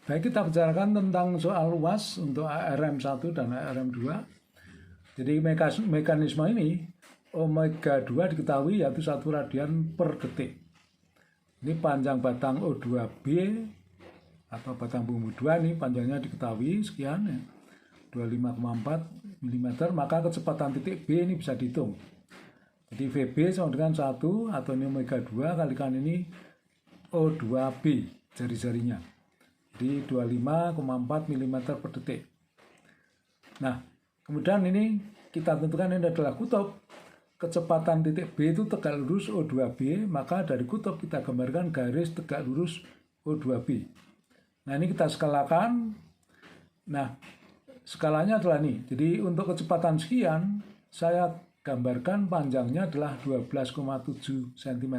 Baik, kita bicarakan tentang soal luas untuk ARM1 dan ARM2. Jadi mekanisme ini, omega 2 diketahui yaitu 1 radian per detik. Ini panjang batang O2B atau batang bumbu 2 ini panjangnya diketahui sekian ya, 25,4 mm, maka kecepatan titik B ini bisa dihitung. Jadi VB sama dengan 1 atau ini omega 2 kalikan ini O2B jari-jarinya. Di 25,4 mm per detik. Nah, kemudian ini kita tentukan ini adalah kutub. Kecepatan titik B itu tegak lurus O2B, maka dari kutub kita gambarkan garis tegak lurus O2B. Nah, ini kita skalakan. Nah, skalanya adalah ini. Jadi untuk kecepatan sekian, saya gambarkan panjangnya adalah 12,7 cm.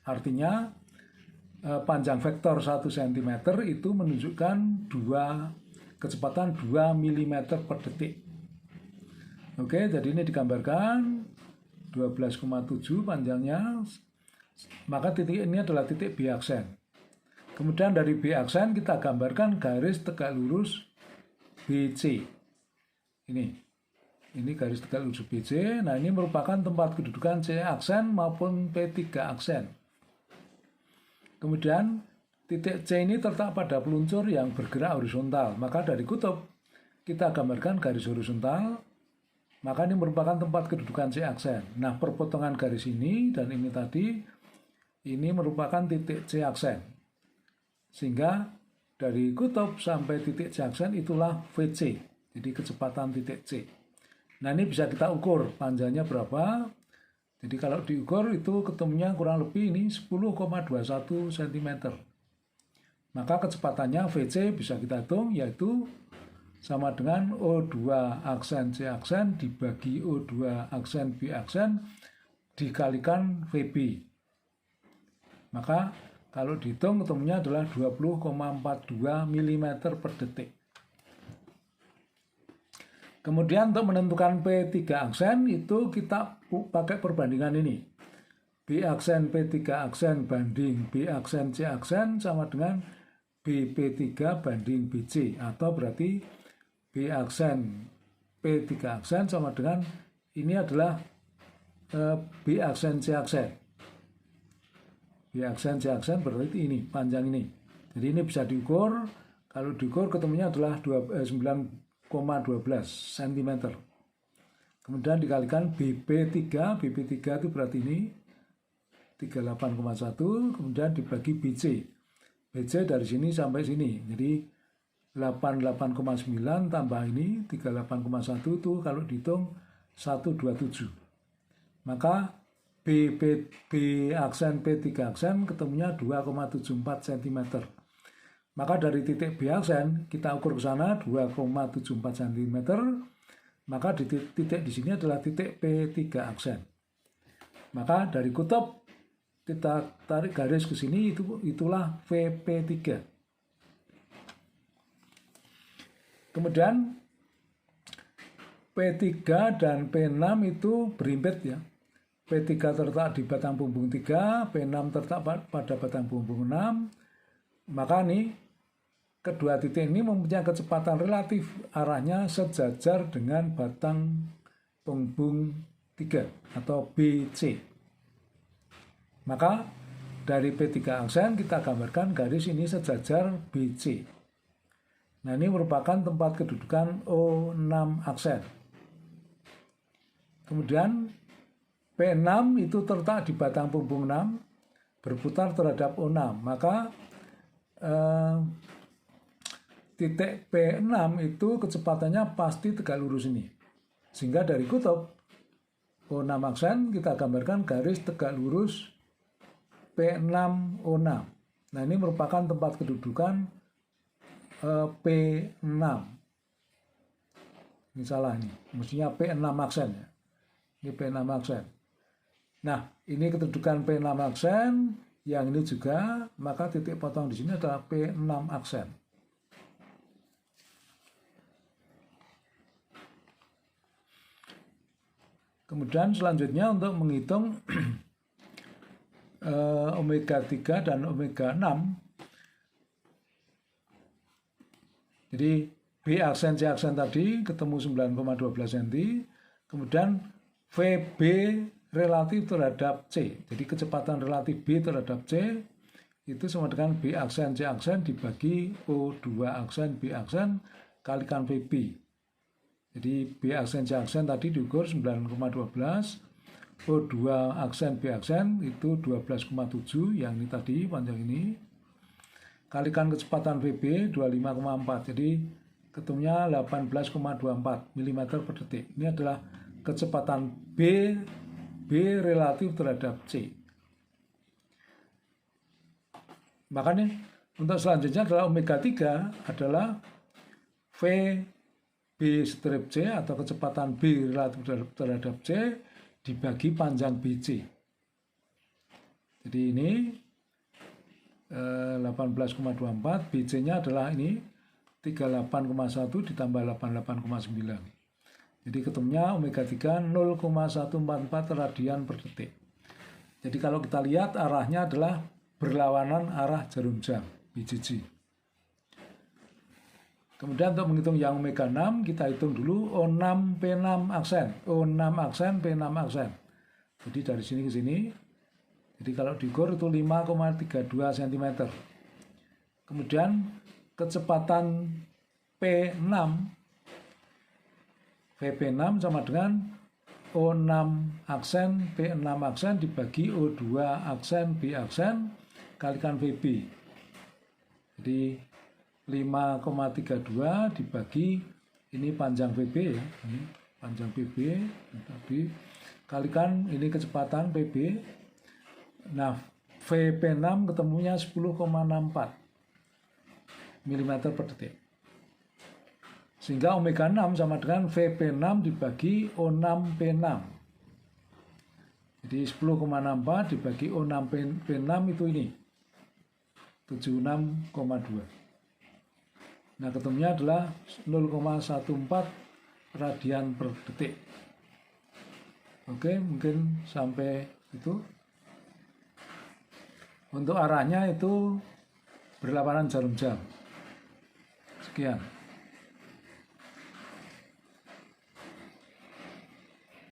Artinya panjang vektor 1 cm itu menunjukkan kecepatan 2 mm per detik. Oke, jadi ini digambarkan 12,7 panjangnya, maka titik ini adalah titik B aksen. Kemudian dari B aksen kita gambarkan garis tegak lurus BC. Ini garis tegak lurus BC. Nah, ini merupakan tempat kedudukan C aksen maupun P3 aksen. Kemudian titik C ini terletak pada peluncur yang bergerak horizontal. Maka dari kutub kita gambarkan garis horizontal. Maka ini merupakan tempat kedudukan C aksen. Nah, perpotongan garis ini dan ini tadi, ini merupakan titik C aksen. Sehingga dari kutub sampai titik C aksen itulah VC. Jadi kecepatan titik C. Nah, ini bisa kita ukur panjangnya berapa. Jadi kalau diukur itu ketemunya kurang lebih ini 10,21 cm. Maka kecepatannya VC bisa kita hitung yaitu sama dengan O2 aksen C aksen dibagi O2 aksen B aksen dikalikan VB. Maka kalau dihitung ketemunya adalah 20,42 mm per detik. Kemudian untuk menentukan P3 aksen itu kita pakai perbandingan ini. B aksen P3 aksen banding B aksen C aksen sama dengan BP3 banding BC. Atau berarti B aksen P3 aksen sama dengan ini adalah B aksen C aksen. B aksen C aksen berarti ini, panjang ini. Jadi ini bisa diukur. Kalau diukur ketemunya adalah 9,12 cm. Kemudian dikalikan BP3 itu berarti ini 38,1, kemudian dibagi BC. BC dari sini sampai sini, jadi 88,9 tambah ini 38,1 itu kalau dihitung 127. Maka B aksen P3 aksen ketemunya 2,74 cm. Maka dari titik B aksen kita ukur ke sana 2,74 cm. Maka di titik di sini adalah titik P3 aksen. Maka dari kutub kita tarik garis ke sini itulah VP3. Kemudian P3 dan P6 itu berimpit ya. P3 terletak di batang bumbung 3, P6 terletak pada batang bumbung 6. Maka nih kedua titik ini mempunyai kecepatan relatif arahnya sejajar dengan batang bumbung 3 atau BC. Maka dari P3 aksen kita gambarkan garis ini sejajar BC. Nah, ini merupakan tempat kedudukan O6 aksen. Kemudian P6 itu terletak di batang bumbung 6 berputar terhadap O6. Maka titik P6 itu kecepatannya pasti tegak lurus ini. Sehingga dari kutub O6 aksen kita gambarkan garis tegak lurus P6 O6. Nah, ini merupakan tempat kedudukan P6. Ini salah nih, mestinya P6 aksen ya. Ini P6 aksen. Nah, ini kedudukan P6 aksen, yang ini juga, maka titik potong di sini adalah P6 aksen. Kemudian selanjutnya untuk menghitung omega 3 dan omega 6, Jadi B aksen C aksen tadi ketemu 9,12 cm. Kemudian VB relatif terhadap C. Jadi kecepatan relatif B terhadap C itu sama dengan B aksen C aksen dibagi O2 aksen B aksen kalikan VB. Jadi B aksen C aksen tadi diukur 9,12, O2 aksen B aksen itu 12,7 yang ini tadi panjang ini. Kalikan kecepatan VB 25,4. Jadi ketemunya 18,24 mm per detik. Ini adalah kecepatan B relatif terhadap C. Makanya untuk selanjutnya adalah omega 3 adalah VB strip C atau kecepatan B relatif terhadap C dibagi panjang BC. Jadi ini 18,24, BC-nya adalah ini 38,1 ditambah 88,9. Jadi ketemunya omega 3 0,144 radian per detik. Jadi kalau kita lihat arahnya adalah berlawanan arah jarum jam BJJ. Kemudian untuk menghitung yang omega 6 kita hitung dulu O6 P6 aksen, O6 aksen P6 aksen. Jadi dari sini ke sini. Jadi kalau diukur itu 5,32 cm. Kemudian kecepatan P6 VP6 sama dengan O6 aksen P6 aksen dibagi O2 aksen B aksen kalikan VB. Jadi 5,32 dibagi ini panjang VB ya, ini panjang VB tadi kalikan ini kecepatan PB. Nah, VP6 ketemunya 10,64 mm per detik. Sehingga omega 6 sama dengan VP6 dibagi O6 P6. Jadi 10,64 dibagi O6 P6 itu ini 76,2. Nah, ketemunya adalah 0,14 radian per detik. Oke, mungkin sampai itu. Untuk arahnya itu berlawanan jarum jam. Sekian.